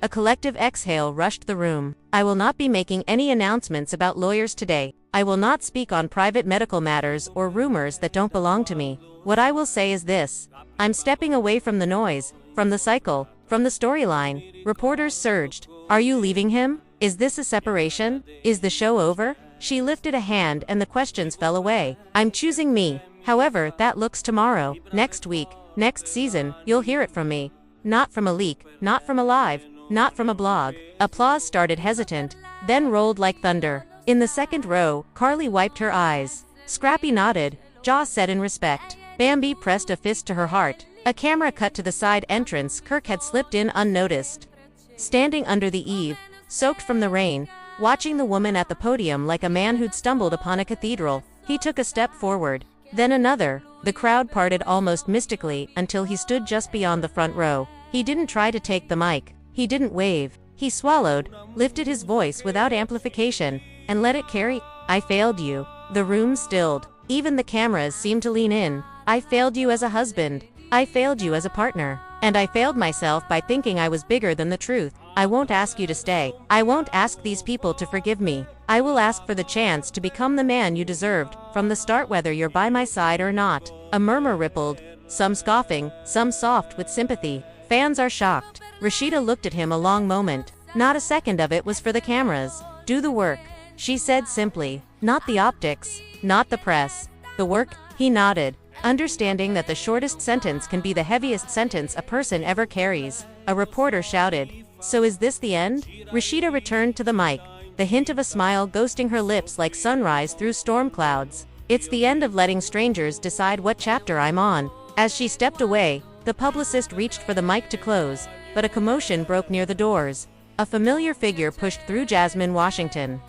A collective exhale rushed the room. I will not be making any announcements about lawyers today. I will not speak on private medical matters or rumors that don't belong to me. What I will say is this. I'm stepping away from the noise, from the cycle, from the storyline. Reporters surged. Are you leaving him? Is this a separation? Is the show over? She lifted a hand and the questions fell away. I'm choosing me. However, that looks tomorrow, next week, next season, you'll hear it from me. Not from a leak, not from a live, not from a blog. Applause started hesitant, then rolled like thunder. In the second row, Karlie wiped her eyes. Scrappy nodded, jaw set in respect. Bambi pressed a fist to her heart. A camera cut to the side entrance. Kirk had slipped in unnoticed. Standing under the eave, soaked from the rain, watching the woman at the podium like a man who'd stumbled upon a cathedral, he took a step forward. Then another. The crowd parted almost mystically until he stood just beyond the front row. He didn't try to take the mic. He didn't wave. He swallowed, lifted his voice without amplification, and let it carry. I failed you. The room stilled. Even the cameras seemed to lean in. I failed you as a husband. I failed you as a partner. And I failed myself by thinking I was bigger than the truth. I won't ask you to stay. I won't ask these people to forgive me. I will ask for the chance to become the man you deserved, from the start, whether you're by my side or not. A murmur rippled, some scoffing, some soft with sympathy. Fans are shocked. Rasheeda looked at him a long moment. Not a second of it was for the cameras. Do the work, she said simply. Not the optics, not the press. The work, he nodded, understanding that the shortest sentence can be the heaviest sentence a person ever carries. A reporter shouted, so is this the end? Rasheeda returned to the mic, the hint of a smile ghosting her lips like sunrise through storm clouds. It's the end of letting strangers decide what chapter I'm on. As she stepped away, the publicist reached for the mic to close, but a commotion broke near the doors. A familiar figure pushed through. Jasmine Washington,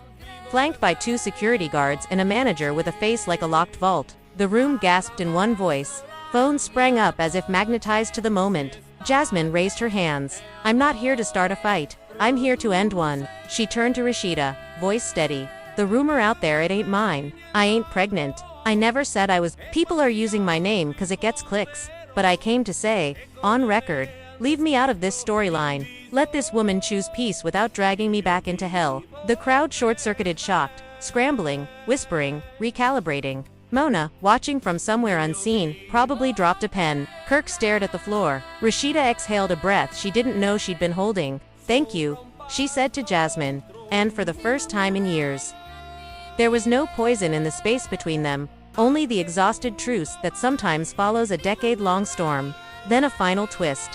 flanked by 2 security guards and a manager with a face like a locked vault. The room gasped in one voice. Phones sprang up as if magnetized to the moment. Jasmine raised her hands. I'm not here to start a fight. I'm here to end one. She turned to Rasheeda, voice steady. The rumor out there, it ain't mine. I ain't pregnant. I never said I was. People are using my name cause it gets clicks. But I came to say, on record, leave me out of this storyline. Let this woman choose peace without dragging me back into hell. The crowd short-circuited, shocked, scrambling, whispering, recalibrating. Mona, watching from somewhere unseen, probably dropped a pen. Kirk stared at the floor. Rasheeda exhaled a breath she didn't know she'd been holding. Thank you, she said to Jasmine, and for the first time in years. There was no poison in the space between them, only the exhausted truce that sometimes follows a decade-long storm. Then a final twist.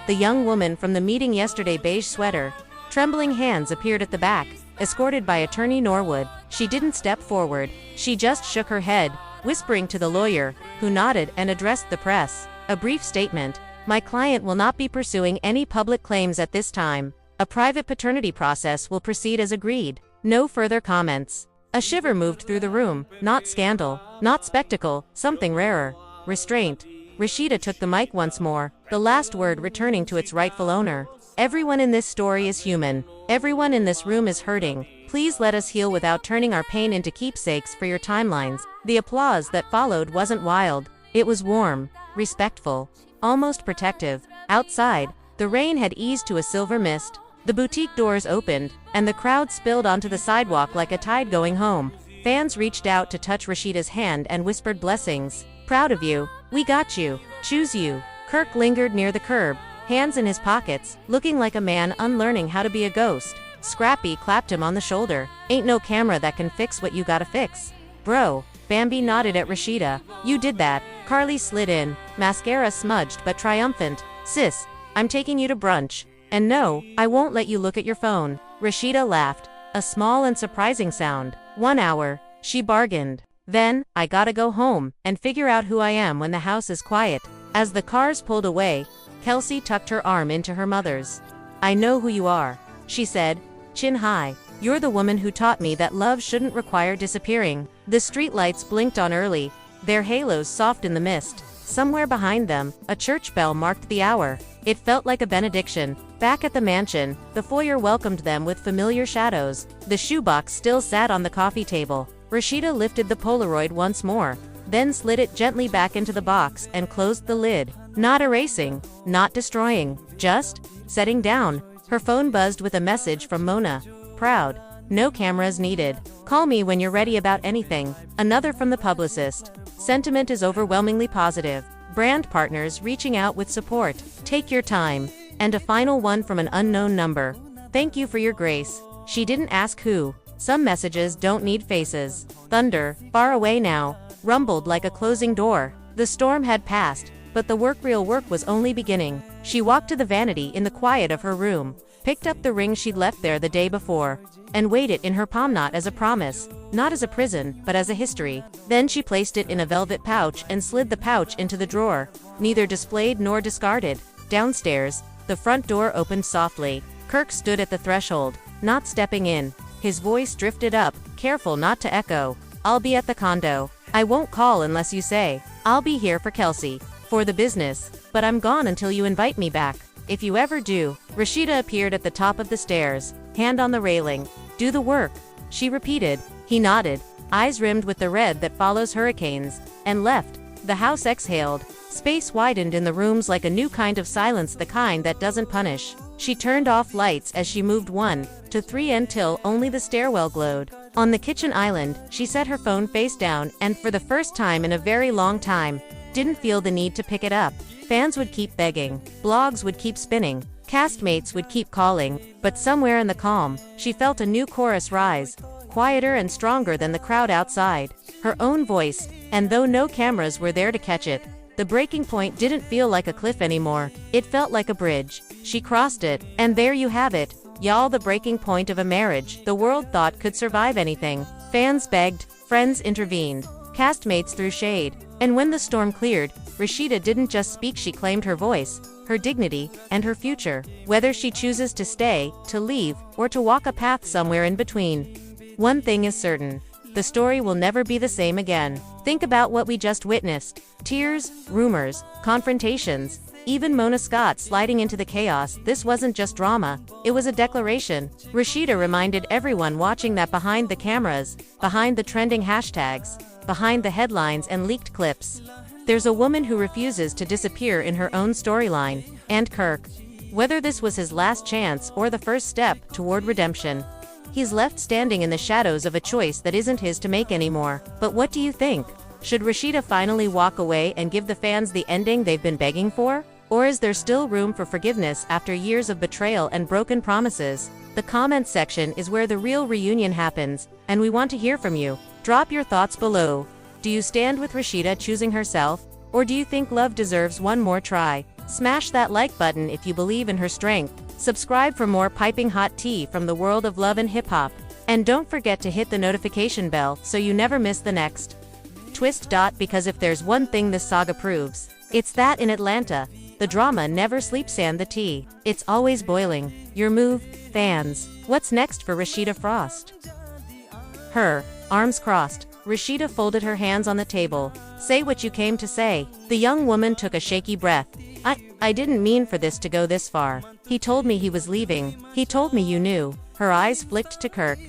The young woman from the meeting yesterday, beige sweater, trembling hands, appeared at the back, escorted by attorney Norwood. She didn't step forward, she just shook her head, whispering to the lawyer, who nodded and addressed the press. A brief statement. My client will not be pursuing any public claims at this time. A private paternity process will proceed as agreed. No further comments. A shiver moved through the room. Not scandal, not spectacle, something rarer. Restraint. Rasheeda took the mic once more, the last word returning to its rightful owner. Everyone in this story is human. Everyone in this room is hurting. Please let us heal without turning our pain into keepsakes for your timelines. The applause that followed wasn't wild. It was warm, respectful, almost protective. Outside, the rain had eased to a silver mist. The boutique doors opened, and the crowd spilled onto the sidewalk like a tide going home. Fans reached out to touch Rasheeda's hand and whispered blessings. Proud of you. We got you. Choose you. Kirk lingered near the curb, hands in his pockets, looking like a man unlearning how to be a ghost. Scrappy clapped him on the shoulder. Ain't no camera that can fix what you gotta fix. Bro. Bambi nodded at Rasheeda. You did that. Karlie slid in, mascara smudged but triumphant. Sis, I'm taking you to brunch. And no, I won't let you look at your phone. Rasheeda laughed, a small and surprising sound. 1 hour, she bargained. Then, I gotta go home and figure out who I am when the house is quiet. As the cars pulled away, Kelsey tucked her arm into her mother's. I know who you are, she said, chin high. You're the woman who taught me that love shouldn't require disappearing. The streetlights blinked on early, their halos soft in the mist. Somewhere behind them, a church bell marked the hour. It felt like a benediction. Back at the mansion, the foyer welcomed them with familiar shadows. The shoebox still sat on the coffee table. Rasheeda lifted the Polaroid once more, then slid it gently back into the box and closed the lid. Not erasing, not destroying, just setting down. Her phone buzzed with a message from Mona. Proud. No cameras needed. Call me when you're ready about anything. Another from the publicist. Sentiment is overwhelmingly positive. Brand partners reaching out with support. Take your time. And a final one from an unknown number. Thank you for your grace. She didn't ask who. Some messages don't need faces. Thunder, far away now, rumbled like a closing door. The storm had passed, but the real work was only beginning. She walked to the vanity in the quiet of her room, picked up the ring she'd left there the day before, and weighed it in her palm, not as a promise, not as a prison, but as a history. Then she placed it in a velvet pouch and slid the pouch into the drawer, neither displayed nor discarded. Downstairs, the front door opened softly. Kirk stood at the threshold, not stepping in. His voice drifted up, careful not to echo. I'll be at the condo. I won't call unless you say. I'll be here for Kelsey, for the business, but I'm gone until you invite me back. If you ever do. Rasheeda appeared at the top of the stairs, hand on the railing. Do the work, she repeated. He nodded, eyes rimmed with the red that follows hurricanes, and left. The house exhaled. Space widened in the rooms like a new kind of silence, the kind that doesn't punish. She turned off lights as she moved 1 to 3 until only the stairwell glowed. On the kitchen island, she set her phone face down and, for the first time in a very long time, didn't feel the need to pick it up. Fans would keep begging, blogs would keep spinning, castmates would keep calling, but somewhere in the calm, she felt a new chorus rise, quieter and stronger than the crowd outside. Her own voice, and though no cameras were there to catch it, the breaking point didn't feel like a cliff anymore. It felt like a bridge. She crossed it, and there you have it, y'all, the breaking point of a marriage the world thought could survive anything. Fans begged, friends intervened, castmates threw shade, and when the storm cleared, Rasheeda didn't just speak, she claimed her voice, her dignity, and her future. Whether she chooses to stay, to leave, or to walk a path somewhere in between. One thing is certain. The story will never be the same again. Think about what we just witnessed. Tears, rumors, confrontations, even Mona Scott sliding into the chaos. This wasn't just drama, it was a declaration. Rasheeda reminded everyone watching that behind the cameras, behind the trending hashtags, behind the headlines and leaked clips, there's a woman who refuses to disappear in her own storyline. And Kirk, whether this was his last chance or the first step toward redemption, he's left standing in the shadows of a choice that isn't his to make anymore. But what do you think? Should Rasheeda finally walk away and give the fans the ending they've been begging for? Or is there still room for forgiveness after years of betrayal and broken promises? The comments section is where the real reunion happens, and we want to hear from you. Drop your thoughts below. Do you stand with Rasheeda choosing herself? Or do you think love deserves one more try? Smash that like button if you believe in her strength. Subscribe for more piping hot tea from the world of love and hip-hop. And don't forget to hit the notification bell so you never miss the next twist. Because if there's one thing this saga proves, it's that in Atlanta, the drama never sleeps and the tea, it's always boiling. Your move, fans. What's next for Rasheeda Frost? Her arms crossed, Rasheeda folded her hands on the table. Say what you came to say. The young woman took a shaky breath. I didn't mean for this to go this far. He told me he was leaving. He told me you knew. Her eyes flicked to Kirk.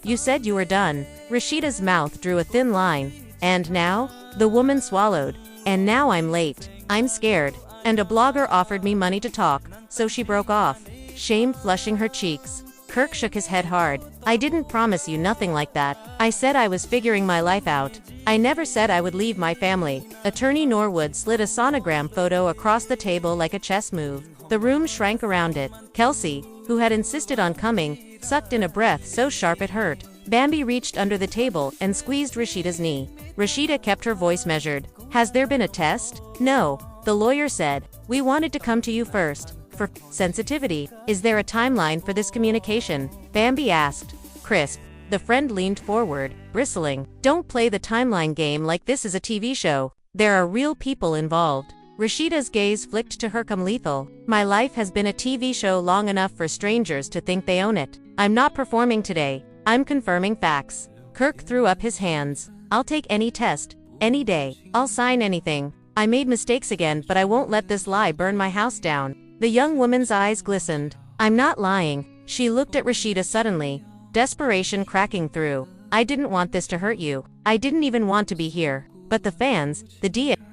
You said you were done. Rasheeda's mouth drew a thin line. And now? The woman swallowed. And now I'm late. I'm scared. And a blogger offered me money to talk, so she broke off. Shame flushing her cheeks. Kirk shook his head hard. I didn't promise you nothing like that. I said I was figuring my life out. I never said I would leave my family. Attorney Norwood slid a sonogram photo across the table like a chess move. The room shrank around it. Kelsey, who had insisted on coming, sucked in a breath so sharp it hurt. Bambi reached under the table and squeezed Rasheeda's knee. Rasheeda kept her voice measured. Has there been a test? No, the lawyer said. We wanted to come to you first. For sensitivity. Is there a timeline for this communication? Bambi asked. Crisp. The friend leaned forward, bristling. Don't play the timeline game like this is a TV show. There are real people involved. Rasheeda's gaze flicked to her. Come lethal. My life has been a TV show long enough for strangers to think they own it. I'm not performing today. I'm confirming facts. Kirk threw up his hands. I'll take any test, any day. I'll sign anything. I made mistakes again, but I won't let this lie burn my house down. The young woman's eyes glistened. I'm not lying. She looked at Rasheeda suddenly, desperation cracking through. I didn't want this to hurt you. I didn't even want to be here. But the fans,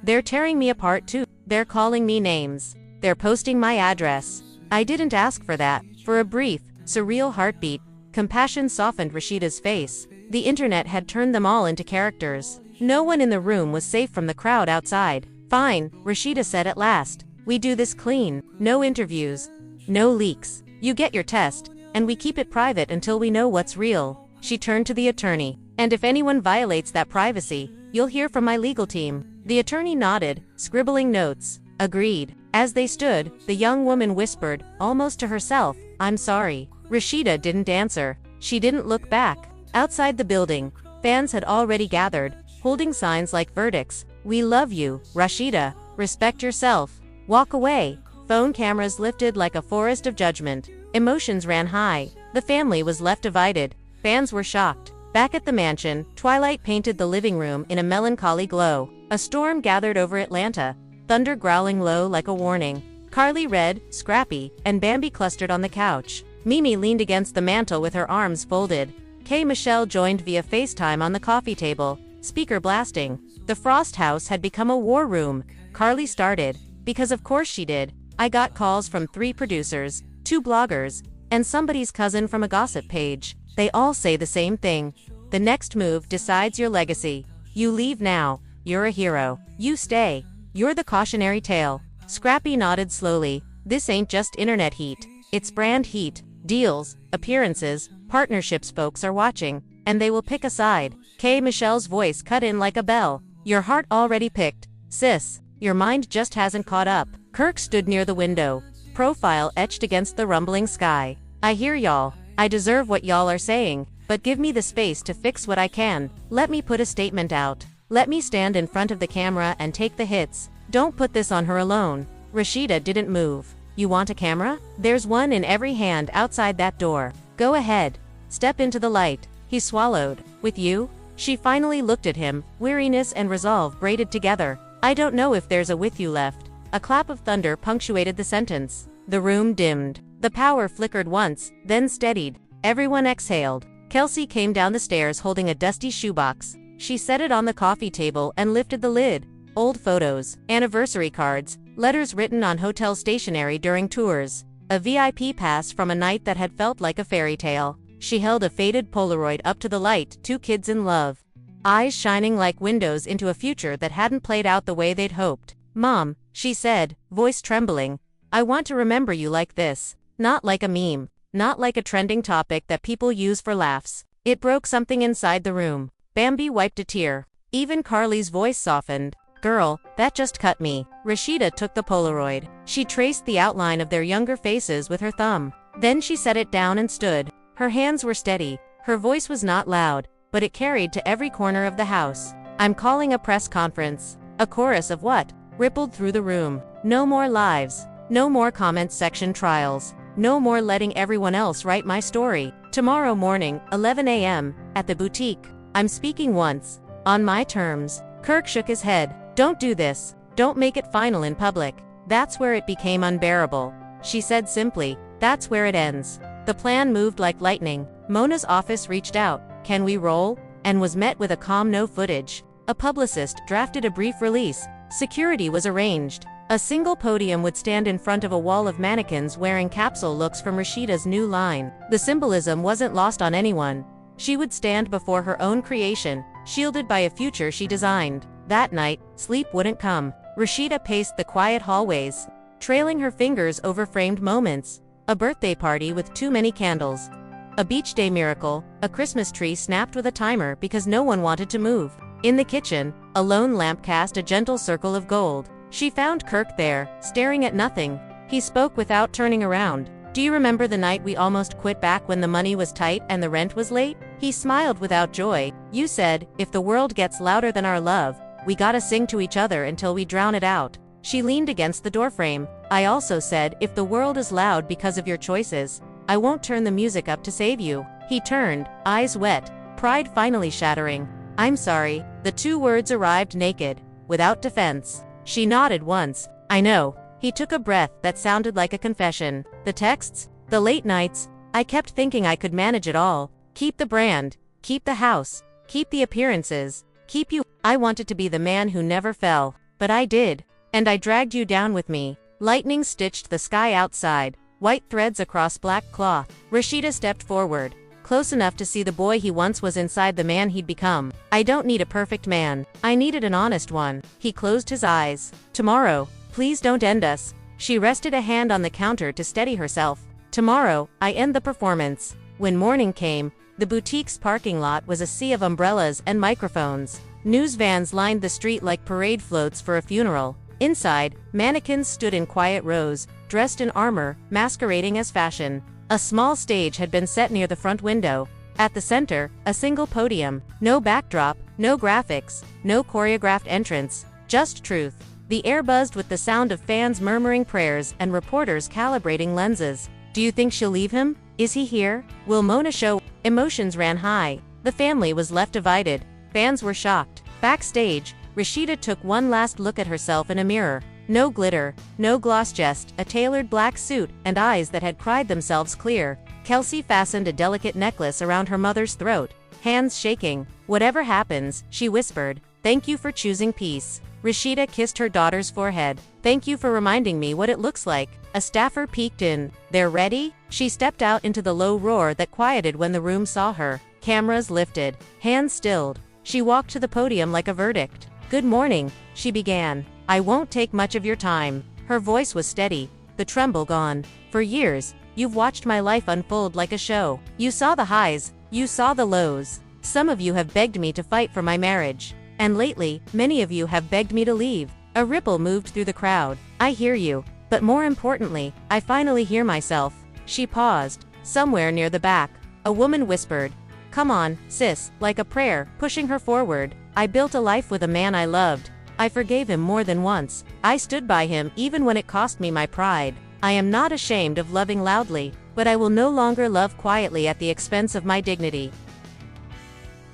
they're tearing me apart too. They're calling me names. They're posting my address. I didn't ask for that. For a brief, surreal heartbeat, compassion softened Rasheeda's face. The internet had turned them all into characters. No one in the room was safe from the crowd outside. Fine, Rasheeda said at last. We do this clean. No interviews. No leaks. You get your test, and we keep it private until we know what's real. She turned to the attorney. And if anyone violates that privacy, you'll hear from my legal team. The attorney nodded, scribbling notes. Agreed. As they stood, the young woman whispered, almost to herself, I'm sorry. Rasheeda didn't answer. She didn't look back. Outside the building, fans had already gathered, holding signs like verdicts. We love you, Rasheeda. Respect yourself. Walk away. Phone cameras lifted like a forest of judgment. Emotions ran high. The family was left divided. Fans were shocked. Back at the mansion, twilight painted the living room in a melancholy glow. A storm gathered over Atlanta, thunder growling low like a warning. Karlie Redd, Scrappy, and Bambi clustered on the couch. Mimi leaned against the mantel with her arms folded. K. Michelle joined via FaceTime on the coffee table, speaker blasting. The Frost house had become a war room. Karlie started. Because of course she did. I got calls from 3 producers, 2 bloggers, and somebody's cousin from a gossip page. They all say the same thing. The next move decides your legacy. You leave now. You're a hero. You stay. You're the cautionary tale. Scrappy nodded slowly. This ain't just internet heat. It's brand heat. Deals, appearances, partnerships. Folks are watching, and they will pick a side. K. Michelle's voice cut in like a bell. Your heart already picked, sis. Your mind just hasn't caught up. Kirk stood near the window, profile etched against the rumbling sky. I hear y'all. I deserve what y'all are saying, but give me the space to fix what I can. Let me put a statement out. Let me stand in front of the camera and take the hits. Don't put this on her alone. Rasheeda didn't move. You want a camera? There's one in every hand outside that door. Go ahead. Step into the light. He swallowed. With you? She finally looked at him, weariness and resolve braided together. I don't know if there's a with you left. A clap of thunder punctuated the sentence. The room dimmed. The power flickered once, then steadied. Everyone exhaled. Kelsey came down the stairs holding a dusty shoebox. She set it on the coffee table and lifted the lid. Old photos, anniversary cards, letters written on hotel stationery during tours. A VIP pass from a night that had felt like a fairy tale. She held a faded Polaroid up to the light, 2 kids in love. Eyes shining like windows into a future that hadn't played out the way they'd hoped. Mom, she said, voice trembling. I want to remember you like this. Not like a meme. Not like a trending topic that people use for laughs. It broke something inside the room. Bambi wiped a tear. Even Karlie's voice softened. Girl, that just cut me. Rasheeda took the Polaroid. She traced the outline of their younger faces with her thumb. Then she set it down and stood. Her hands were steady. Her voice was not loud, but it carried to every corner of the house. I'm calling a press conference. A chorus of what? Rippled through the room. No more lives. No more comments section trials. No more letting everyone else write my story. Tomorrow morning, 11 a.m., at the boutique. I'm speaking once. On my terms. Kirk shook his head. Don't do this. Don't make it final in public. That's where it became unbearable. She said simply, that's where it ends. The plan moved like lightning. Mona's office reached out. Can we roll? And was met with a calm no footage. A publicist drafted a brief release. Security was arranged. A single podium would stand in front of a wall of mannequins wearing capsule looks from Rasheeda's new line. The symbolism wasn't lost on anyone. She would stand before her own creation, shielded by a future she designed. That night, sleep wouldn't come. Rasheeda paced the quiet hallways, trailing her fingers over framed moments. A birthday party with too many candles. A beach day miracle, a Christmas tree snapped with a timer because no one wanted to move. In the kitchen, a lone lamp cast a gentle circle of gold. She found Kirk there, staring at nothing. He spoke without turning around. Do you remember the night we almost quit back when the money was tight and the rent was late? He smiled without joy. You said, if the world gets louder than our love, we gotta sing to each other until we drown it out. She leaned against the doorframe. I also said, if the world is loud because of your choices, I won't turn the music up to save you. He turned, eyes wet, pride finally shattering. I'm sorry. The 2 words arrived naked, without defense. She nodded once. I know. He took a breath that sounded like a confession. The texts, the late nights, I kept thinking I could manage it all. Keep the brand, keep the house, keep the appearances, keep you. I wanted to be the man who never fell, but I did. And I dragged you down with me. Lightning stitched the sky outside. white threads across black cloth. Rasheeda stepped forward, close enough to see the boy he once was inside the man he'd become. I don't need a perfect man. I needed an honest one. He closed his eyes. Tomorrow, please don't end us. She rested a hand on the counter to steady herself. Tomorrow, I end the performance. When morning came, the boutique's parking lot was a sea of umbrellas and microphones. News vans lined the street like parade floats for a funeral. Inside, mannequins stood in quiet rows, dressed in armor, masquerading as fashion. A small stage had been set near the front window. At the center, a single podium. No backdrop, no graphics, no choreographed entrance, just truth. The air buzzed with the sound of fans murmuring prayers and reporters calibrating lenses. Do you think she'll leave him? Is he here? Will Mona show? Emotions ran high. The family was left divided. Fans were shocked. Backstage, Rasheeda took one last look at herself in a mirror. No glitter, no gloss, just a tailored black suit and eyes that had cried themselves clear. Kelsey fastened a delicate necklace around her mother's throat, hands shaking. Whatever happens, she whispered, thank you for choosing peace. Rasheeda kissed her daughter's forehead. Thank you for reminding me what it looks like. A staffer peeked in. They're ready? She stepped out into the low roar that quieted when the room saw her. Cameras lifted, hands stilled. She walked to the podium like a verdict. Good morning, she began. I won't take much of your time. Her voice was steady, the tremble gone. For years, you've watched my life unfold like a show. You saw the highs, you saw the lows. Some of you have begged me to fight for my marriage. And lately, many of you have begged me to leave. A ripple moved through the crowd. I hear you, but more importantly, I finally hear myself. She paused. Somewhere near the back, a woman whispered, come on, sis, like a prayer, pushing her forward. I built a life with a man I loved. I forgave him more than once. I stood by him even when it cost me my pride. I am not ashamed of loving loudly, but I will no longer love quietly at the expense of my dignity.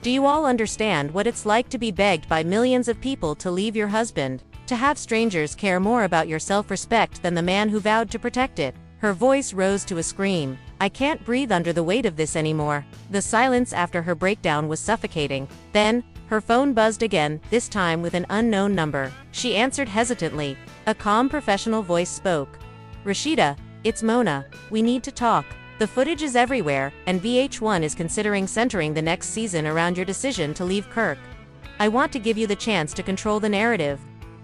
Do you all understand what it's like to be begged by millions of people to leave your husband? To have strangers care more about your self-respect than the man who vowed to protect it? Her voice rose to a scream. I can't breathe under the weight of this anymore. The silence after her breakdown was suffocating. Then, her phone buzzed again, this time with an unknown number. She answered hesitantly. A calm professional voice spoke. Rasheeda, it's Mona. We need to talk. The footage is everywhere, and VH1 is considering centering the next season around your decision to leave Kirk. I want to give you the chance to control the narrative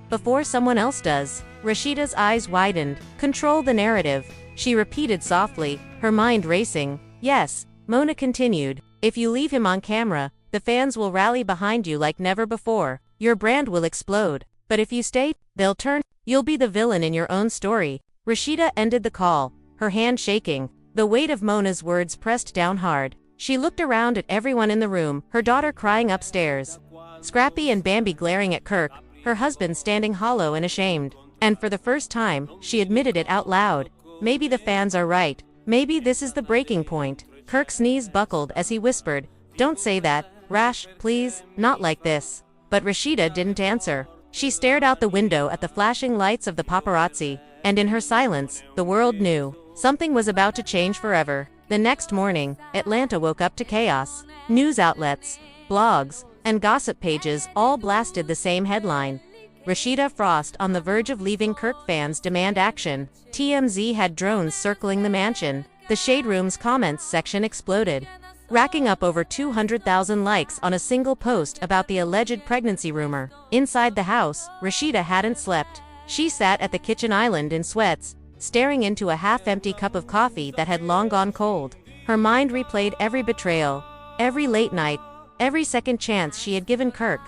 before someone else does. Rasheeda's eyes widened. Control the narrative, she repeated softly, her mind racing. Yes, Mona continued. If you leave him on camera, the fans will rally behind you like never before. Your brand will explode. But if you stay, they'll turn. You'll be the villain in your own story. Rasheeda ended the call, her hand shaking. The weight of Mona's words pressed down hard. She looked around at everyone in the room, her daughter crying upstairs, Scrappy and Bambi glaring at Kirk, her husband standing hollow and ashamed. And for the first time, she admitted it out loud. Maybe the fans are right. Maybe this is the breaking point. Kirk's knees buckled as he whispered, don't say that, Rash, please, not like this. But Rasheeda didn't answer. She stared out the window at the flashing lights of the paparazzi, and in her silence, the world knew. Something was about to change forever. The next morning, Atlanta woke up to chaos. News outlets, blogs, and gossip pages all blasted the same headline. Rasheeda Frost on the verge of leaving Kirk, fans demand action. TMZ had drones circling the mansion. The Shade Room's comments section exploded, racking up over 200,000 likes on a single post about the alleged pregnancy rumor. Inside the house, Rasheeda hadn't slept. She sat at the kitchen island in sweats, staring into a half-empty cup of coffee that had long gone cold. Her mind replayed every betrayal, every late night, every second chance she had given Kirk.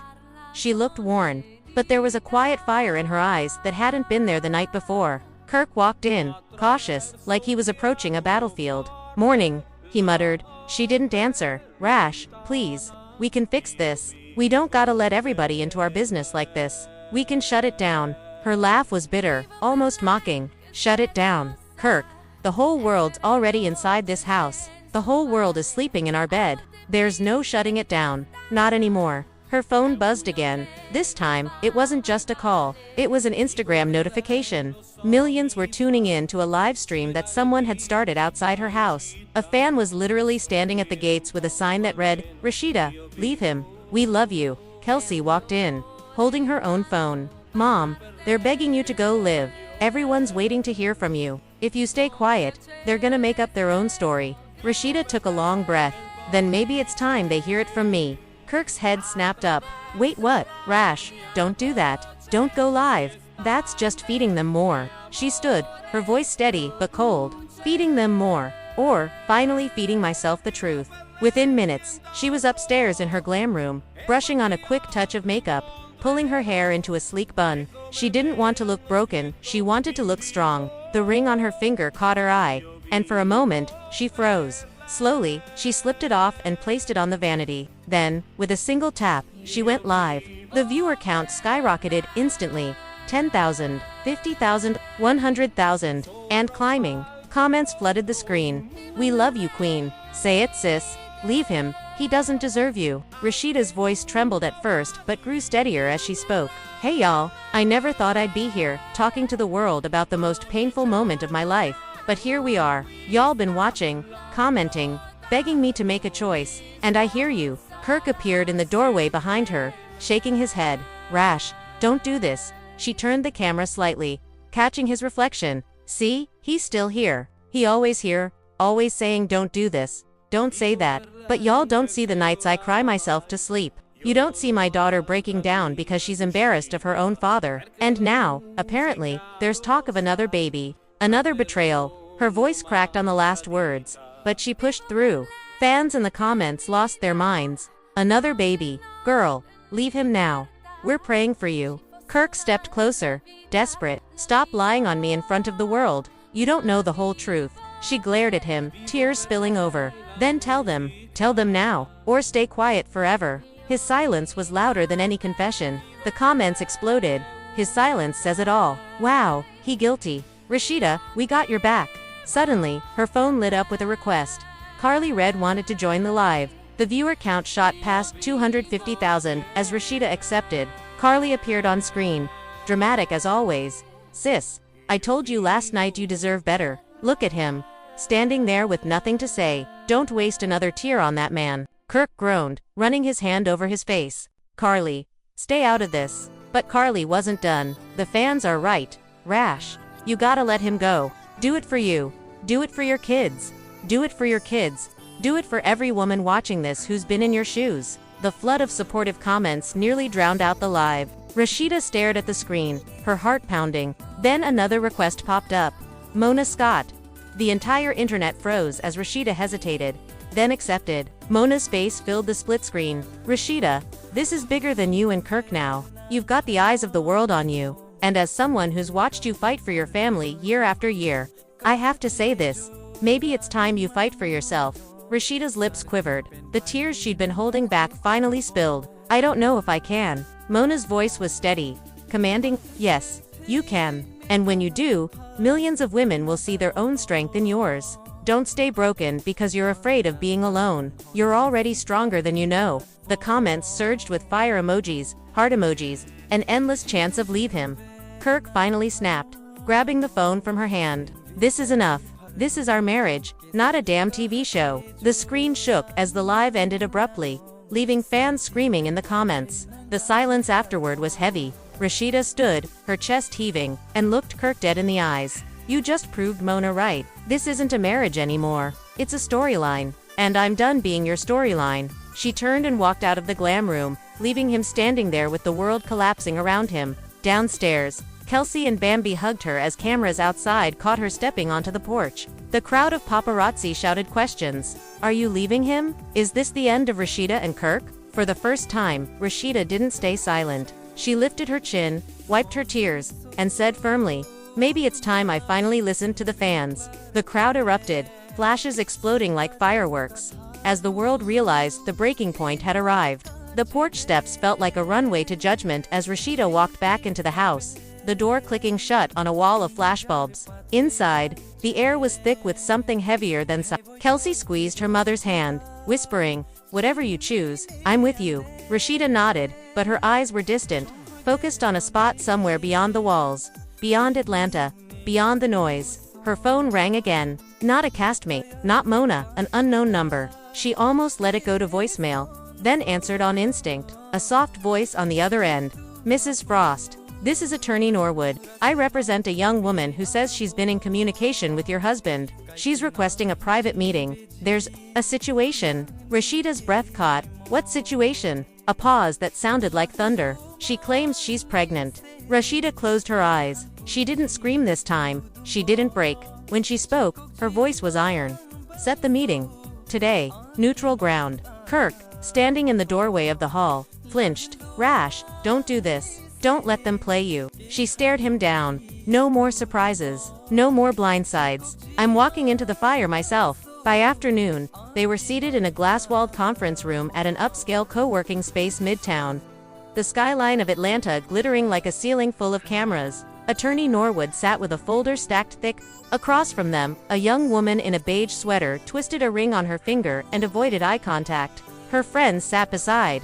She looked worn, but there was a quiet fire in her eyes that hadn't been there the night before. Kirk walked in, cautious, like he was approaching a battlefield. Morning, he muttered. She didn't answer. Rash, please, we can fix this. We don't gotta let everybody into our business like this. We can shut it down. Her laugh was bitter, almost mocking. Shut it down. Kirk, the whole world's already inside this house. The whole world is sleeping in our bed. There's no shutting it down. Not anymore. Her phone buzzed again. This time, it wasn't just a call. It was an Instagram notification. Millions were tuning in to a live stream that someone had started outside her house. A fan was literally standing at the gates with a sign that read, Rasheeda, leave him. We love you. Kelsey walked in, holding her own phone. Mom, they're begging you to go live. Everyone's waiting to hear from you. If you stay quiet, they're gonna make up their own story. Rasheeda took a long breath. Then maybe it's time they hear it from me. Kirk's head snapped up. Wait, what? Rash, don't do that. Don't go live. That's just feeding them more. She stood, her voice steady but cold. Feeding them more. Or, finally feeding myself the truth. Within minutes, she was upstairs in her glam room, brushing on a quick touch of makeup, pulling her hair into a sleek bun. She didn't want to look broken, she wanted to look strong. The ring on her finger caught her eye, and for a moment, she froze. Slowly, she slipped it off and placed it on the vanity. Then, with a single tap, she went live. The viewer count skyrocketed instantly. 10,000, 50,000, 100,000, and climbing. Comments flooded the screen. We love you, queen. Say it, sis. Leave him. He doesn't deserve you. Rasheeda's voice trembled at first, but grew steadier as she spoke. Hey y'all, I never thought I'd be here, talking to the world about the most painful moment of my life. But here we are. Y'all been watching, commenting, begging me to make a choice. And I hear you. Kirk appeared in the doorway behind her, shaking his head. Rash, don't do this. She turned the camera slightly, catching his reflection. See, he's still here. He always here, always saying don't do this. Don't say that. But y'all don't see the nights I cry myself to sleep. You don't see my daughter breaking down because she's embarrassed of her own father. And now, apparently, there's talk of another baby. Another betrayal. Her voice cracked on the last words, but she pushed through. Fans in the comments lost their minds. Another baby. Girl, leave him now. We're praying for you. Kirk stepped closer, desperate. Stop lying on me in front of the world. You don't know the whole truth. She glared at him, tears spilling over. Then tell them now, or stay quiet forever. His silence was louder than any confession. The comments exploded. His silence says it all. Wow, he guilty. Rasheeda, we got your back. Suddenly, her phone lit up with a request. Karlie Redd wanted to join the live. The viewer count shot past 250,000 as Rasheeda accepted. Karlie appeared on screen, dramatic as always. Sis, I told you last night you deserve better. Look at him, standing there with nothing to say. Don't waste another tear on that man. Kirk groaned, running his hand over his face. Karlie, stay out of this. But Karlie wasn't done. The fans are right. Rash, you gotta let him go. Do it for you. Do it for your kids. Do it for your kids. Do it for every woman watching this who's been in your shoes. The flood of supportive comments nearly drowned out the live. Rasheeda stared at the screen, her heart pounding. Then another request popped up. Mona Scott. The entire internet froze as Rasheeda hesitated, then accepted. Mona's face filled the split screen. Rasheeda, this is bigger than you and Kirk now. You've got the eyes of the world on you. And as someone who's watched you fight for your family year after year, I have to say this. Maybe it's time you fight for yourself. Rasheeda's lips quivered. The tears she'd been holding back finally spilled. I don't know if I can. Mona's voice was steady, commanding. Yes, you can. And when you do, millions of women will see their own strength in yours. Don't stay broken because you're afraid of being alone. You're already stronger than you know. The comments surged with fire emojis, heart emojis, an endless chance of leave him. Kirk finally snapped, grabbing the phone from her hand. This is enough. This is our marriage, not a damn TV show. The screen shook as the live ended abruptly, leaving fans screaming in the comments. The silence afterward was heavy. Rasheeda stood, her chest heaving, and looked Kirk dead in the eyes. You just proved Mona right. This isn't a marriage anymore. It's a storyline. And I'm done being your storyline. She turned and walked out of the glam room, leaving him standing there with the world collapsing around him. Downstairs, Kelsey and Bambi hugged her as cameras outside caught her stepping onto the porch. The crowd of paparazzi shouted questions. Are you leaving him? Is this the end of Rasheeda and Kirk? For the first time, Rasheeda didn't stay silent. She lifted her chin, wiped her tears, and said firmly, maybe it's time I finally listened to the fans. The crowd erupted, flashes exploding like fireworks. As the world realized the breaking point had arrived, the porch steps felt like a runway to judgment as Rasheeda walked back into the house, the door clicking shut on a wall of flashbulbs. Inside, the air was thick with something heavier than Kelsey squeezed her mother's hand, whispering, whatever you choose, I'm with you. Rasheeda nodded, but her eyes were distant, focused on a spot somewhere beyond the walls, beyond Atlanta, beyond the noise. Her phone rang again. Not a castmate, not Mona, an unknown number. She almost let it go to voicemail, then answered on instinct. A soft voice on the other end. Mrs. Frost. This is Attorney Norwood. I represent a young woman who says she's been in communication with your husband. She's requesting a private meeting. There's a situation. Rasheeda's breath caught. What situation? A pause that sounded like thunder. She claims she's pregnant. Rasheeda closed her eyes. She didn't scream this time. She didn't break. When she spoke, her voice was iron. Set the meeting. Today. Neutral ground. Kirk, standing in the doorway of the hall, flinched. Rash, don't do this. Don't let them play you. She stared him down. No more surprises. No more blindsides. I'm walking into the fire myself. By afternoon, they were seated in a glass-walled conference room at an upscale co-working space midtown. The skyline of Atlanta glittering like a ceiling full of cameras. Attorney Norwood sat with a folder stacked thick. Across from them, a young woman in a beige sweater twisted a ring on her finger and avoided eye contact. Her friends sat beside.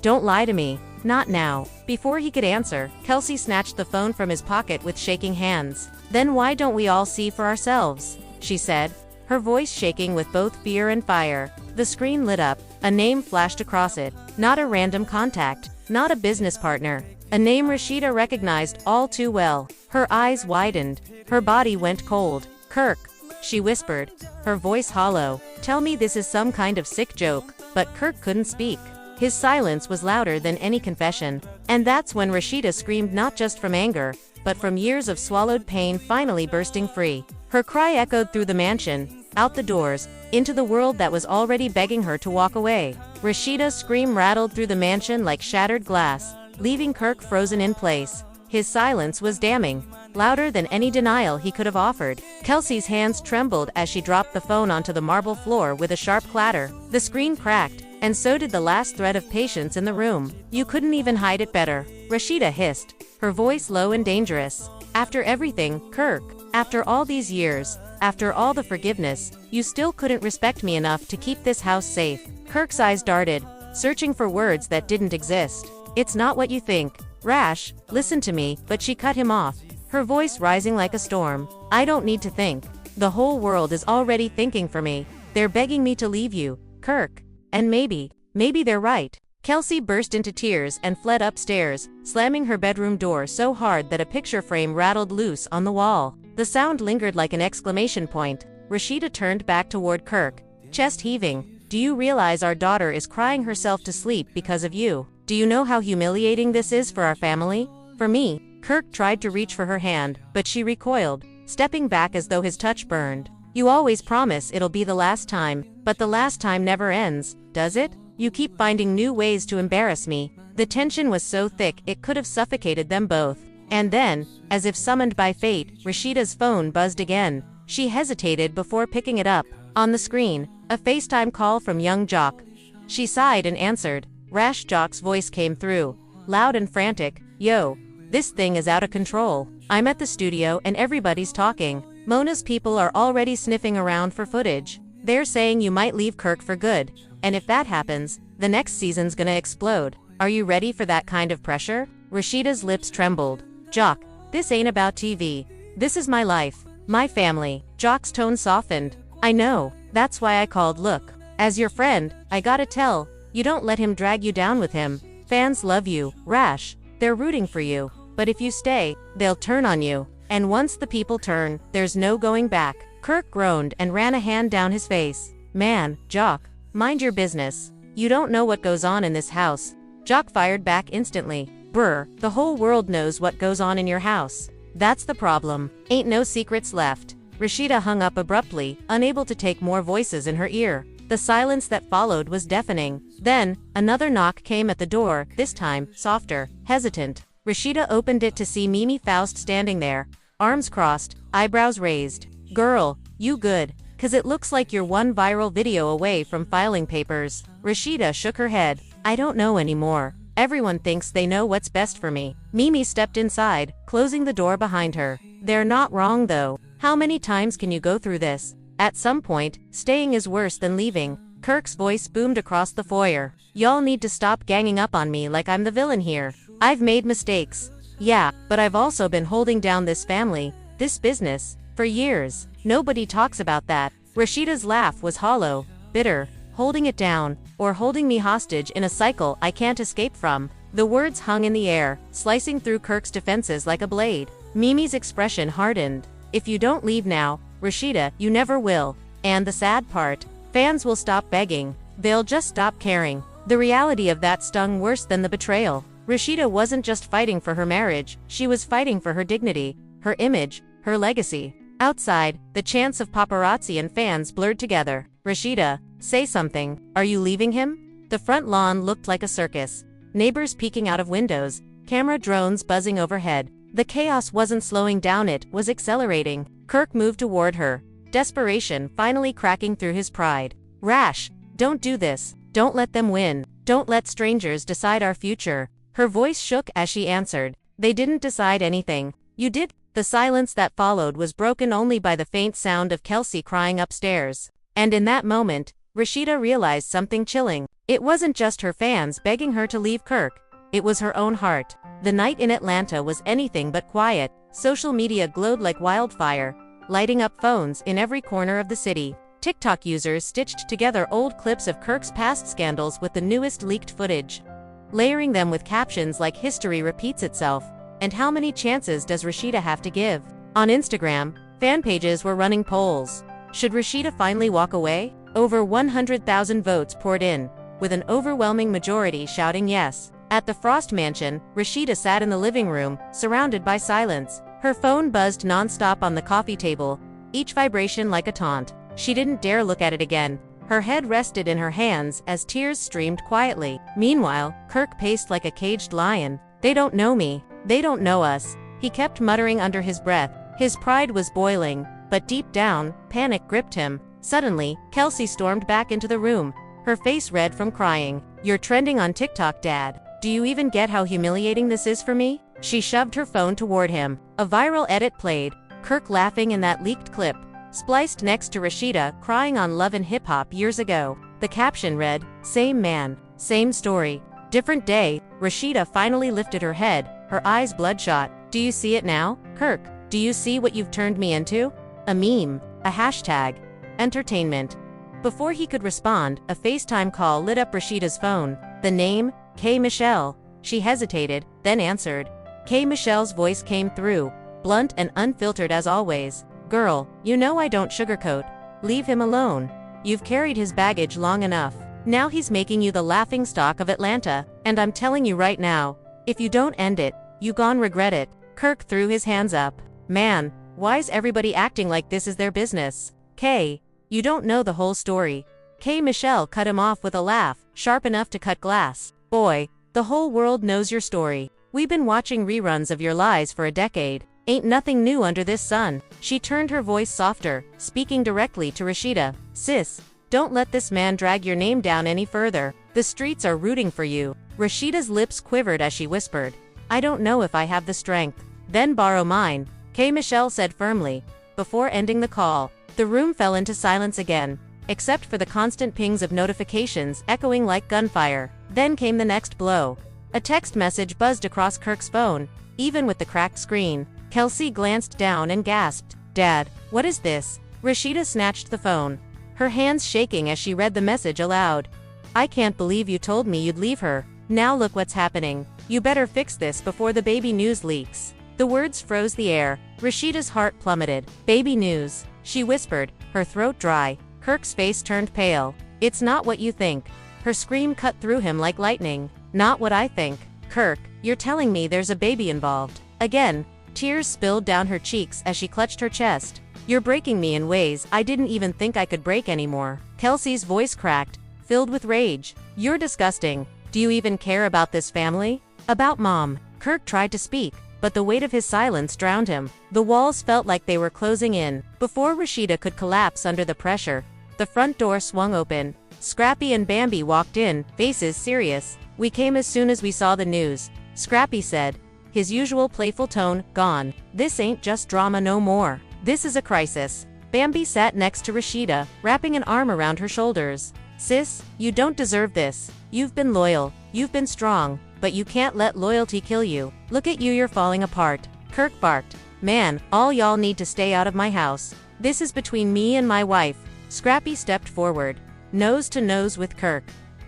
Don't lie to me. Not now. Before he could answer, Kelsey snatched the phone from his pocket with shaking hands. Then why don't we all see for ourselves? She said, her voice shaking with both fear and fire. The screen lit up. A name flashed across it. Not a random contact. Not a business partner. A name Rasheeda recognized all too well. Her eyes widened. Her body went cold. Kirk, she whispered, her voice hollow. Tell me this is some kind of sick joke. But Kirk couldn't speak. His silence was louder than any confession. And that's when Rasheeda screamed, not just from anger, but from years of swallowed pain finally bursting free. Her cry echoed through the mansion, out the doors, into the world that was already begging her to walk away. Rasheeda's scream rattled through the mansion like shattered glass, leaving Kirk frozen in place. His silence was damning, louder than any denial he could have offered. Kelsey's hands trembled as she dropped the phone onto the marble floor with a sharp clatter. The screen cracked, and so did the last thread of patience in the room. You couldn't even hide it better, Rasheeda hissed, her voice low and dangerous. After everything, Kirk, after all these years, after all the forgiveness, you still couldn't respect me enough to keep this house safe. Kirk's eyes darted, searching for words that didn't exist. It's not what you think. Rash, listen to me, but she cut him off, her voice rising like a storm. I don't need to think. The whole world is already thinking for me. They're begging me to leave you, Kirk. And maybe they're right. Kelsey burst into tears and fled upstairs, slamming her bedroom door so hard that a picture frame rattled loose on the wall. The sound lingered like an exclamation point. Rasheeda turned back toward Kirk, chest heaving. Do you realize our daughter is crying herself to sleep because of you? Do you know how humiliating this is for our family? For me. Kirk tried to reach for her hand, but she recoiled, stepping back as though his touch burned. You always promise it'll be the last time, but the last time never ends, does it? You keep finding new ways to embarrass me. The tension was so thick it could have suffocated them both. And then, as if summoned by fate, Rasheeda's phone buzzed again. She hesitated before picking it up. On the screen, a FaceTime call from young Jock. She sighed and answered. Rash Jock's voice came through, loud and frantic. Yo, this thing is out of control. I'm at the studio and everybody's talking. Mona's people are already sniffing around for footage. They're saying you might leave Kirk for good. And if that happens, the next season's gonna explode. Are you ready for that kind of pressure? Rasheeda's lips trembled. Jock, this ain't about TV. This is my life. My family. Jock's tone softened. I know. That's why I called. Look. As your friend, I gotta tell. You don't let him drag you down with him. Fans love you, Rash. They're rooting for you. But if you stay, they'll turn on you. And once the people turn, there's no going back. Kirk groaned and ran a hand down his face. Man, Jock, mind your business. You don't know what goes on in this house. Jock fired back instantly. Brr, the whole world knows what goes on in your house. That's the problem. Ain't no secrets left. Rasheeda hung up abruptly, unable to take more voices in her ear. The silence that followed was deafening. Then, another knock came at the door, this time, softer, hesitant. Rasheeda opened it to see Mimi Faust standing there, arms crossed, eyebrows raised. Girl, you good? 'Cause it looks like you're one viral video away from filing papers. Rasheeda shook her head. I don't know anymore. Everyone thinks they know what's best for me. Mimi stepped inside, closing the door behind her. They're not wrong though. How many times can you go through this? At some point, staying is worse than leaving. Kirk's voice boomed across the foyer. Y'all need to stop ganging up on me like I'm the villain here. I've made mistakes. Yeah, but I've also been holding down this family, this business, for years. Nobody talks about that. Rasheeda's laugh was hollow, bitter. Holding it down, or holding me hostage in a cycle I can't escape from. The words hung in the air, slicing through Kirk's defenses like a blade. Mimi's expression hardened. If you don't leave now, Rasheeda, you never will. And the sad part, fans will stop begging. They'll just stop caring. The reality of that stung worse than the betrayal. Rasheeda wasn't just fighting for her marriage, she was fighting for her dignity, her image, her legacy. Outside, the chants of paparazzi and fans blurred together. Rasheeda, say something. Are you leaving him? The front lawn looked like a circus. Neighbors peeking out of windows, camera drones buzzing overhead. The chaos wasn't slowing down, it was accelerating. Kirk moved toward her, desperation finally cracking through his pride. Rash, don't do this. Don't let them win. Don't let strangers decide our future. Her voice shook as she answered. They didn't decide anything. You did. The silence that followed was broken only by the faint sound of Kelsey crying upstairs. And in that moment, Rasheeda realized something chilling. It wasn't just her fans begging her to leave Kirk. It was her own heart. The night in Atlanta was anything but quiet. Social media glowed like wildfire, lighting up phones in every corner of the city. TikTok users stitched together old clips of Kirk's past scandals with the newest leaked footage, layering them with captions like "History repeats itself," and "How many chances does Rasheeda have to give?" On Instagram, fan pages were running polls. Should Rasheeda finally walk away? Over 100,000 votes poured in, with an overwhelming majority shouting yes. At the Frost mansion, Rasheeda sat in the living room, surrounded by silence. Her phone buzzed non-stop on the coffee table, each vibration like a taunt. She didn't dare look at it again. Her head rested in her hands as tears streamed quietly. Meanwhile, Kirk paced like a caged lion. They don't know me. They don't know us. He kept muttering under his breath. His pride was boiling, but deep down, panic gripped him. Suddenly, Kelsey stormed back into the room, her face red from crying. You're trending on TikTok, Dad. Do you even get how humiliating this is for me? She shoved her phone toward him. A viral edit played, Kirk laughing in that leaked clip, spliced next to Rasheeda crying on Love and Hip Hop years ago. The caption read, "Same man, same story, different day." Rasheeda finally lifted her head, her eyes bloodshot. Do you see it now, Kirk? Do you see what you've turned me into? A meme, a hashtag, entertainment. Before he could respond, a FaceTime call lit up Rasheeda's phone. The name, K. Michelle. She hesitated, then answered. K. Michelle's voice came through, blunt and unfiltered as always. Girl, you know I don't sugarcoat. Leave him alone. You've carried his baggage long enough. Now he's making you the laughingstock of Atlanta, and I'm telling you right now, if you don't end it, you gon' regret it. Kirk threw his hands up. Man, why's everybody acting like this is their business? K, you don't know the whole story. K. Michelle cut him off with a laugh, sharp enough to cut glass. Boy, the whole world knows your story. We've been watching reruns of your lies for a decade. Ain't nothing new under this sun. She turned her voice softer, speaking directly to Rasheeda. Sis, don't let this man drag your name down any further. The streets are rooting for you. Rasheeda's lips quivered as she whispered. I don't know if I have the strength. Then borrow mine, K. Michelle said firmly. Before ending the call, the room fell into silence again, except for the constant pings of notifications echoing like gunfire. Then came the next blow. A text message buzzed across Kirk's phone, even with the cracked screen. Kelsey glanced down and gasped. Dad, what is this? Rasheeda snatched the phone, her hands shaking as she read the message aloud. I can't believe you told me you'd leave her. Now look what's happening. You better fix this before the baby news leaks. The words froze the air. Rasheeda's heart plummeted. Baby news, she whispered, her throat dry. Kirk's face turned pale. It's not what you think. Her scream cut through him like lightning. Not what I think. Kirk, you're telling me there's a baby involved. Again, tears spilled down her cheeks as she clutched her chest. You're breaking me in ways I didn't even think I could break anymore. Kelsey's voice cracked, filled with rage. You're disgusting. Do you even care about this family? About Mom. Kirk tried to speak, but the weight of his silence drowned him. The walls felt like they were closing in. Before Rasheeda could collapse under the pressure, the front door swung open. Scrappy and Bambi walked in, faces serious. We came as soon as we saw the news, Scrappy said, his usual playful tone gone. This ain't just drama no more. This is a crisis. Bambi sat next to Rasheeda, wrapping an arm around her shoulders. Sis, you don't deserve this. You've been loyal, you've been strong, but you can't let loyalty kill you. Look at you, you're falling apart. Kirk barked. Man, all y'all need to stay out of my house. This is between me and my wife. Scrappy stepped forward, nose to nose with Kirk.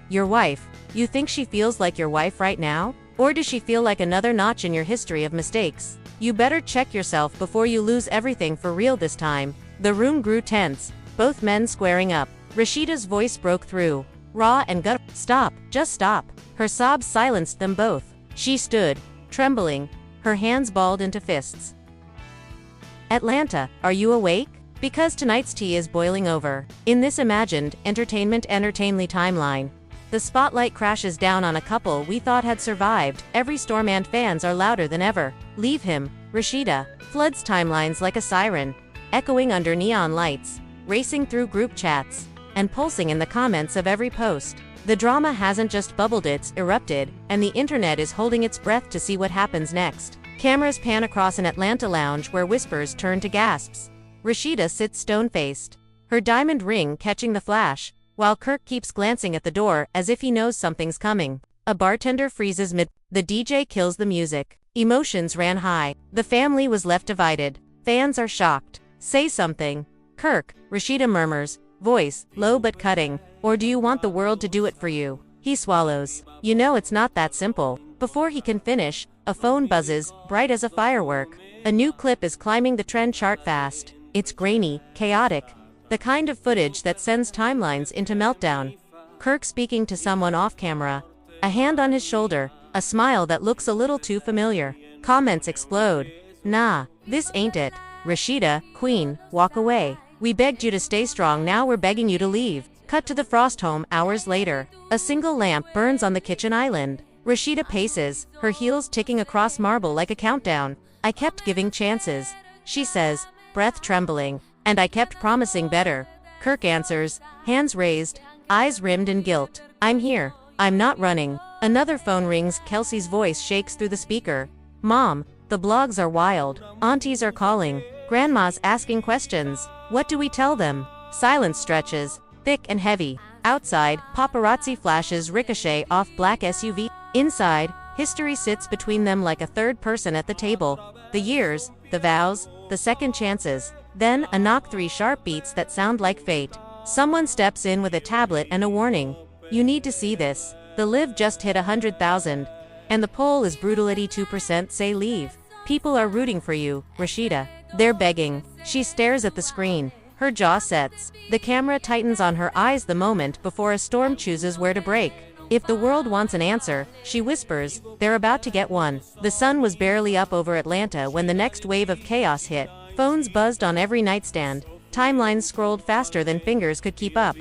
Your wife? You think she feels like your wife right now? Or does she feel like another notch in your history of mistakes? You better check yourself before you lose everything for real this time. The room grew tense, both men squaring up. Rasheeda's voice broke through, raw and gut. Stop, just stop. Her sobs silenced them both. She stood, trembling, her hands balled into fists. Atlanta, are you awake? Because tonight's tea is boiling over. In this imagined, entertainly timeline, the spotlight crashes down on a couple we thought had survived. Every storm and fans are louder than ever. Leave him, Rasheeda. Floods timelines like a siren, echoing under neon lights, racing through group chats, and pulsing in the comments of every post. The drama hasn't just bubbled, it's erupted, and the internet is holding its breath to see what happens next. Cameras pan across an Atlanta lounge where whispers turn to gasps. Rasheeda sits stone-faced, her diamond ring catching the flash, while Kirk keeps glancing at the door as if he knows something's coming. A bartender freezes mid. The DJ kills the music. Emotions ran high. The family was left divided. Fans are shocked. Say something. Kirk, Rasheeda murmurs, voice low but cutting. Or do you want the world to do it for you? He swallows. You know it's not that simple. Before he can finish, a phone buzzes, bright as a firework. A new clip is climbing the trend chart fast. It's grainy, chaotic, the kind of footage that sends timelines into meltdown. Kirk speaking to someone off camera, a hand on his shoulder, a smile that looks a little too familiar. Comments explode. Nah, this ain't it. Rasheeda, queen, walk away. We begged you to stay strong, now we're begging you to leave. Cut to the Frost home hours later. A single lamp burns on the kitchen island. Rasheeda paces, her heels ticking across marble like a countdown. I kept giving chances, she says, breath trembling. And I kept promising better. Kirk answers, hands raised, eyes rimmed in guilt. I'm here. I'm not running. Another phone rings. Kelsey's voice shakes through the speaker. Mom, the blogs are wild. Aunties are calling. Grandma's asking questions. What do we tell them? Silence stretches, thick and heavy. Outside, paparazzi flashes ricochet off black SUV. Inside, history sits between them like a third person at the table. The years, the vows, the second chances. Then, a knock, 3 sharp beats that sound like fate. Someone steps in with a tablet and a warning. You need to see this. The live just hit 100,000. And the poll is brutal. 82% say leave. People are rooting for you, Rasheeda. They're begging. She stares at the screen. Her jaw sets. The camera tightens on her eyes the moment before a storm chooses where to break. If the world wants an answer, she whispers, they're about to get one. The sun was barely up over Atlanta when the next wave of chaos hit. Phones buzzed on every nightstand. Timelines scrolled faster than fingers could keep up.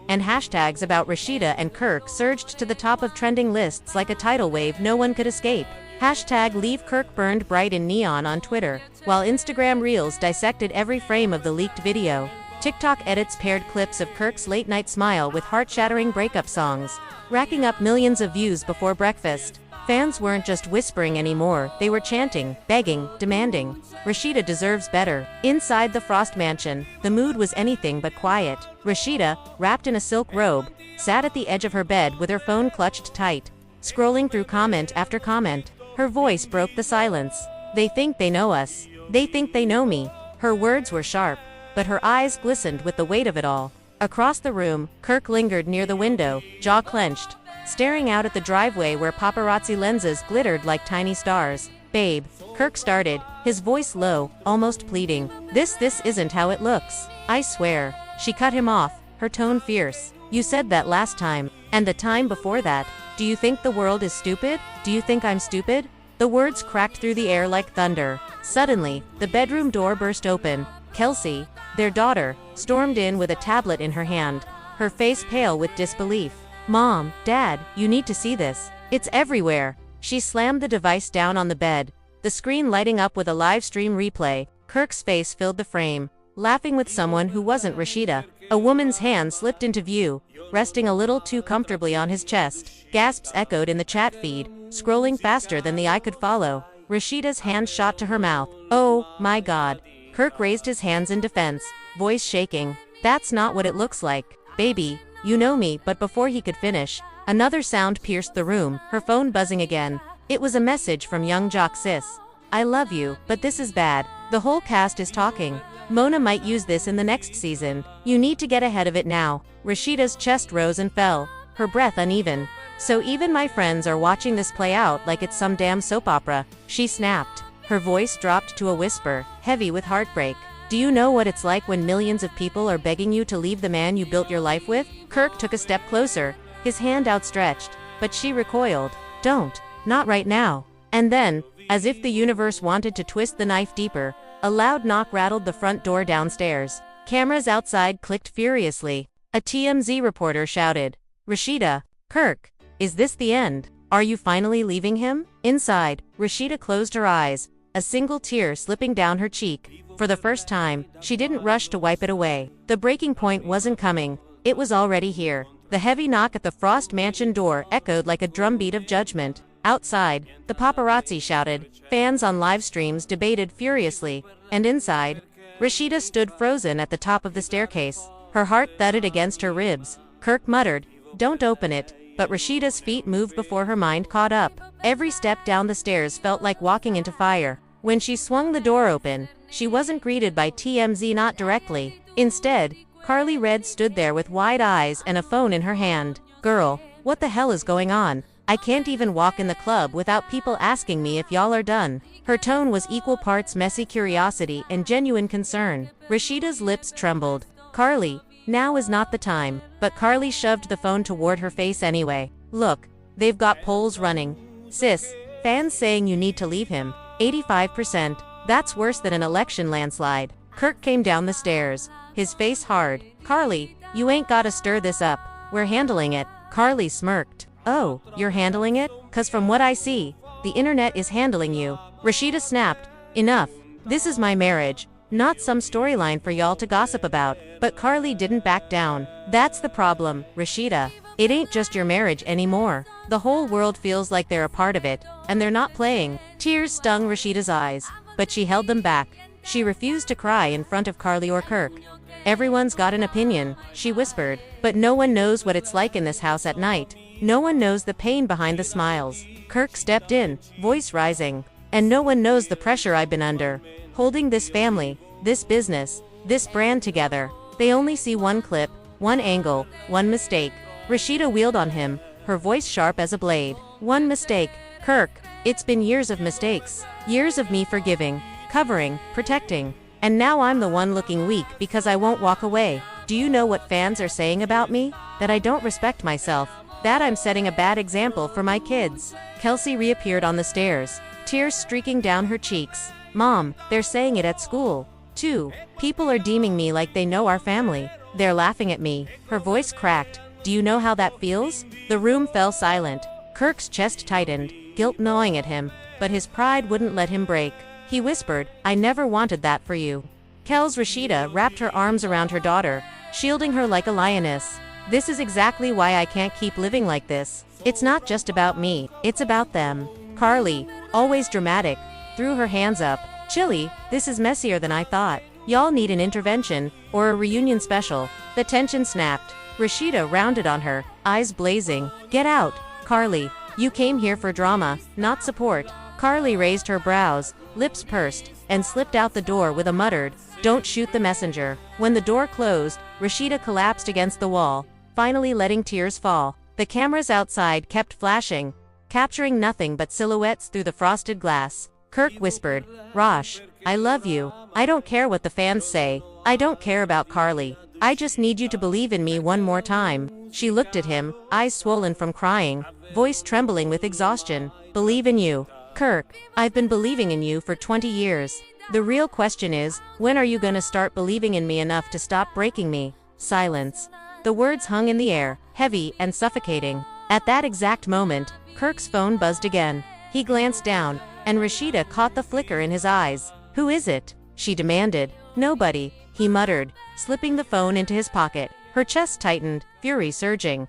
And hashtags about Rasheeda and Kirk surged to the top of trending lists like a tidal wave no one could escape. Hashtag Leave Kirk burned bright in neon on Twitter, while Instagram Reels dissected every frame of the leaked video. TikTok edits paired clips of Kirk's late-night smile with heart-shattering breakup songs, racking up millions of views before breakfast. Fans weren't just whispering anymore, they were chanting, begging, demanding. Rasheeda deserves better. Inside the Frost mansion, the mood was anything but quiet. Rasheeda, wrapped in a silk robe, sat at the edge of her bed with her phone clutched tight, scrolling through comment after comment. Her voice broke the silence. They think they know us. They think they know me. Her words were sharp, but her eyes glistened with the weight of it all. Across the room, Kirk lingered near the window, jaw clenched, staring out at the driveway where paparazzi lenses glittered like tiny stars. Babe, Kirk started, his voice low, almost pleading. This isn't how it looks. I swear. She cut him off, her tone fierce. You said that last time, and the time before that. Do you think the world is stupid? Do you think I'm stupid? The words cracked through the air like thunder. Suddenly, the bedroom door burst open. Kelsey, their daughter, stormed in with a tablet in her hand, her face pale with disbelief. Mom, Dad, you need to see this. It's everywhere. She slammed the device down on the bed, the screen lighting up with a live stream replay. Kirk's face filled the frame, laughing with someone who wasn't Rasheeda. A woman's hand slipped into view, resting a little too comfortably on his chest. Gasps echoed in the chat feed, scrolling faster than the eye could follow. Rasheeda's hand shot to her mouth. Oh, my God. Kirk raised his hands in defense, voice shaking. That's not what it looks like. Baby, you know me. But before he could finish, another sound pierced the room, her phone buzzing again. It was a message from young Jock Sis. I love you, but this is bad. The whole cast is talking. Mona might use this in the next season. You need to get ahead of it now. Rasheeda's chest rose and fell. her breath uneven. So even my friends are watching this play out like it's some damn soap opera, she snapped. Her voice dropped to a whisper, heavy with heartbreak. Do you know what it's like when millions of people are begging you to leave the man you built your life with? Kirk took a step closer, his hand outstretched, but she recoiled. Don't. Not right now. And then, as if the universe wanted to twist the knife deeper, a loud knock rattled the front door downstairs. Cameras outside clicked furiously. A TMZ reporter shouted, "Rasheeda, Kirk, is this the end? Are you finally leaving him?" Inside, Rasheeda closed her eyes, a single tear slipping down her cheek. For the first time, she didn't rush to wipe it away. The breaking point wasn't coming. It was already here. The heavy knock at the Frost mansion door echoed like a drumbeat of judgment. Outside, the paparazzi shouted, fans on live streams debated furiously, and inside, Rasheeda stood frozen at the top of the staircase. Her heart thudded against her ribs. Kirk muttered, "Don't open it," but Rasheeda's feet moved before her mind caught up. Every step down the stairs felt like walking into fire. When she swung the door open, she wasn't greeted by TMZ, not directly. Instead, Karlie Redd stood there with wide eyes and a phone in her hand. "Girl, what the hell is going on? I can't even walk in the club without people asking me if y'all are done." Her tone was equal parts messy curiosity and genuine concern. Rasheeda's lips trembled. "Karlie, now is not the time." But Karlie shoved the phone toward her face anyway. "Look, they've got polls running. Sis, fans saying you need to leave him. 85%. That's worse than an election landslide." Kirk came down the stairs, his face hard. "Karlie, you ain't gotta stir this up. We're handling it." Karlie smirked. "Oh, you're handling it? 'Cause from what I see, the internet is handling you." Rasheeda snapped. "Enough. This is my marriage, not some storyline for y'all to gossip about." But Karlie didn't back down. "That's the problem, Rasheeda. It ain't just your marriage anymore. The whole world feels like they're a part of it, and they're not playing." Tears stung Rasheeda's eyes, but she held them back. She refused to cry in front of Karlie or Kirk. "Everyone's got an opinion," she whispered, "but no one knows what it's like in this house at night. No one knows the pain behind the smiles." Kirk stepped in, voice rising. "And no one knows the pressure I've been under. Holding this family, this business, this brand together. They only see one clip, one angle, one mistake." Rasheeda wheeled on him, her voice sharp as a blade. "One mistake, Kirk. It's been years of mistakes. Years of me forgiving, covering, protecting. And now I'm the one looking weak because I won't walk away. Do you know what fans are saying about me? That I don't respect myself. That I'm setting a bad example for my kids." Kelsey reappeared on the stairs, tears streaking down her cheeks. "Mom, they're saying it at school, too. People are deeming me like they know our family. They're laughing at me." Her voice cracked. "Do you know how that feels?" The room fell silent. Kirk's chest tightened, guilt gnawing at him, but his pride wouldn't let him break. He whispered, "I never wanted that for you." Kel's Rasheeda wrapped her arms around her daughter, shielding her like a lioness. "This is exactly why I can't keep living like this. It's not just about me, it's about them." Karlie, always dramatic, threw her hands up. "Chili, this is messier than I thought. Y'all need an intervention, or a reunion special." The tension snapped. Rasheeda rounded on her, eyes blazing. "Get out, Karlie. You came here for drama, not support." Karlie raised her brows, lips pursed, and slipped out the door with a muttered, "Don't shoot the messenger." When the door closed, Rasheeda collapsed against the wall, finally letting tears fall. The cameras outside kept flashing, capturing nothing but silhouettes through the frosted glass. Kirk whispered, "Rosh, I love you. I don't care what the fans say. I don't care about Karlie. I just need you to believe in me one more time." She looked at him, eyes swollen from crying, voice trembling with exhaustion. "Believe in you, Kirk. I've been believing in you for 20 years. The real question is, when are you gonna start believing in me enough to stop breaking me?" Silence. The words hung in the air, heavy and suffocating. At that exact moment, Kirk's phone buzzed again. He glanced down, and Rasheeda caught the flicker in his eyes. "Who is it?" she demanded. "Nobody," he muttered, slipping the phone into his pocket. Her chest tightened, fury surging.